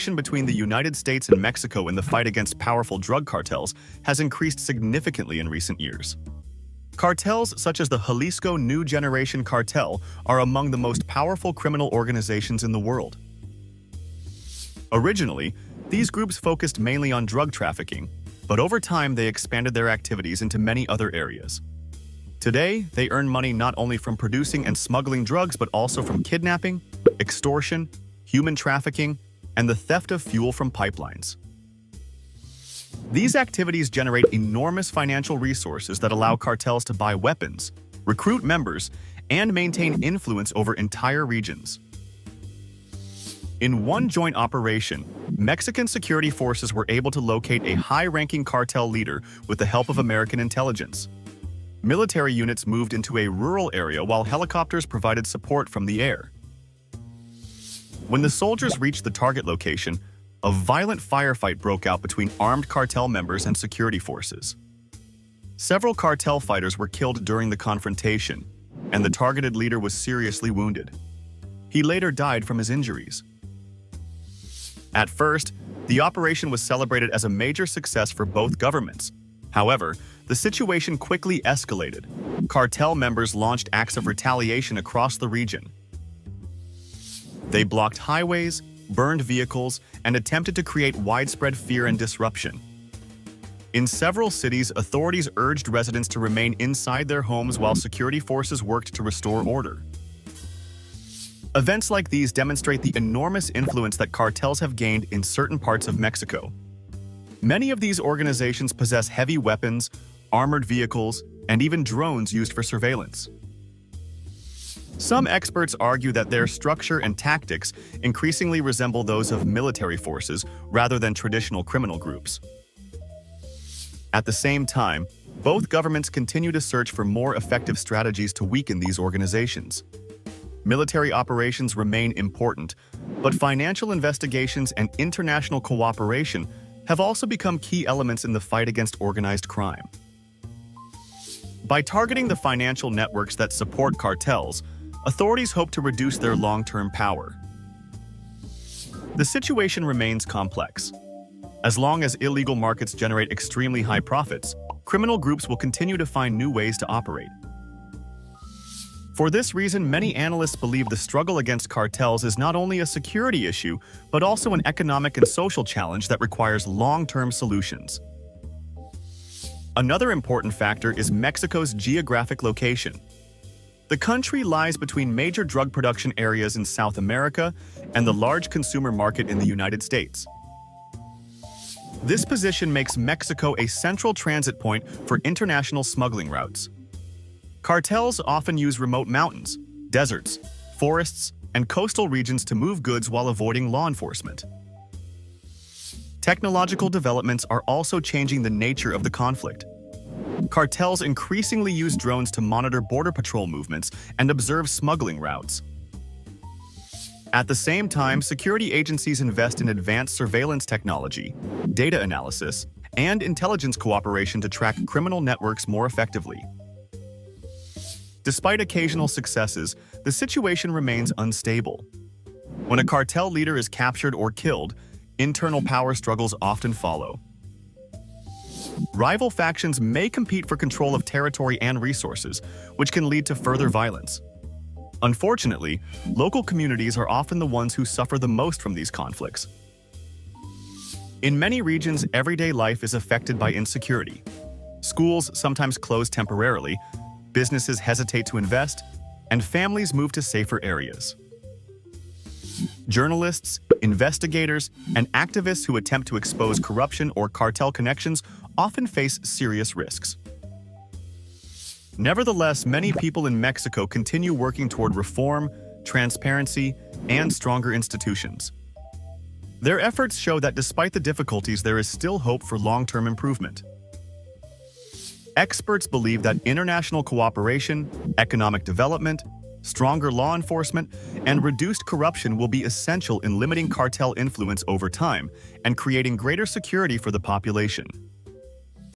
Between the United States and Mexico in the fight against powerful drug cartels has increased significantly in recent years. Cartels such as the Jalisco New Generation Cartel are among the most powerful criminal organizations in the world. Originally, these groups focused mainly on drug trafficking, but over time they expanded their activities into many other areas. Today, they earn money not only from producing and smuggling drugs but also from kidnapping, extortion, human trafficking, and the theft of fuel from pipelines. These activities generate enormous financial resources that allow cartels to buy weapons, recruit members, and maintain influence over entire regions. In one joint operation, Mexican security forces were able to locate a high-ranking cartel leader with the help of American intelligence. Military units moved into a rural area while helicopters provided support from the air. When the soldiers reached the target location, a violent firefight broke out between armed cartel members and security forces. Several cartel fighters were killed during the confrontation, and the targeted leader was seriously wounded. He later died from his injuries. At first, the operation was celebrated as a major success for both governments. However, the situation quickly escalated. Cartel members launched acts of retaliation across the region. They blocked highways, burned vehicles, and attempted to create widespread fear and disruption. In several cities, authorities urged residents to remain inside their homes while security forces worked to restore order. Events like these demonstrate the enormous influence that cartels have gained in certain parts of Mexico. Many of these organizations possess heavy weapons, armored vehicles, and even drones used for surveillance. Some experts argue that their structure and tactics increasingly resemble those of military forces rather than traditional criminal groups. At the same time, both governments continue to search for more effective strategies to weaken these organizations. Military operations remain important, but financial investigations and international cooperation have also become key elements in the fight against organized crime. By targeting the financial networks that support cartels, authorities hope to reduce their long-term power. The situation remains complex. As long as illegal markets generate extremely high profits, criminal groups will continue to find new ways to operate. For this reason, many analysts believe the struggle against cartels is not only a security issue, but also an economic and social challenge that requires long-term solutions. Another important factor is Mexico's geographic location. The country lies between major drug production areas in South America and the large consumer market in the United States. This position makes Mexico a central transit point for international smuggling routes. Cartels often use remote mountains, deserts, forests, and coastal regions to move goods while avoiding law enforcement. Technological developments are also changing the nature of the conflict. Cartels increasingly use drones to monitor border patrol movements and observe smuggling routes. At the same time, security agencies invest in advanced surveillance technology, data analysis, and intelligence cooperation to track criminal networks more effectively. Despite occasional successes, the situation remains unstable. When a cartel leader is captured or killed, internal power struggles often follow. Rival factions may compete for control of territory and resources, which can lead to further violence. Unfortunately, local communities are often the ones who suffer the most from these conflicts. In many regions, everyday life is affected by insecurity. Schools sometimes close temporarily, businesses hesitate to invest, and families move to safer areas. Journalists, investigators, and activists who attempt to expose corruption or cartel connections often face serious risks. Nevertheless, many people in Mexico continue working toward reform, transparency, and stronger institutions. Their efforts show that despite the difficulties, there is still hope for long-term improvement. Experts believe that international cooperation, economic development, stronger law enforcement, and reduced corruption will be essential in limiting cartel influence over time and creating greater security for the population.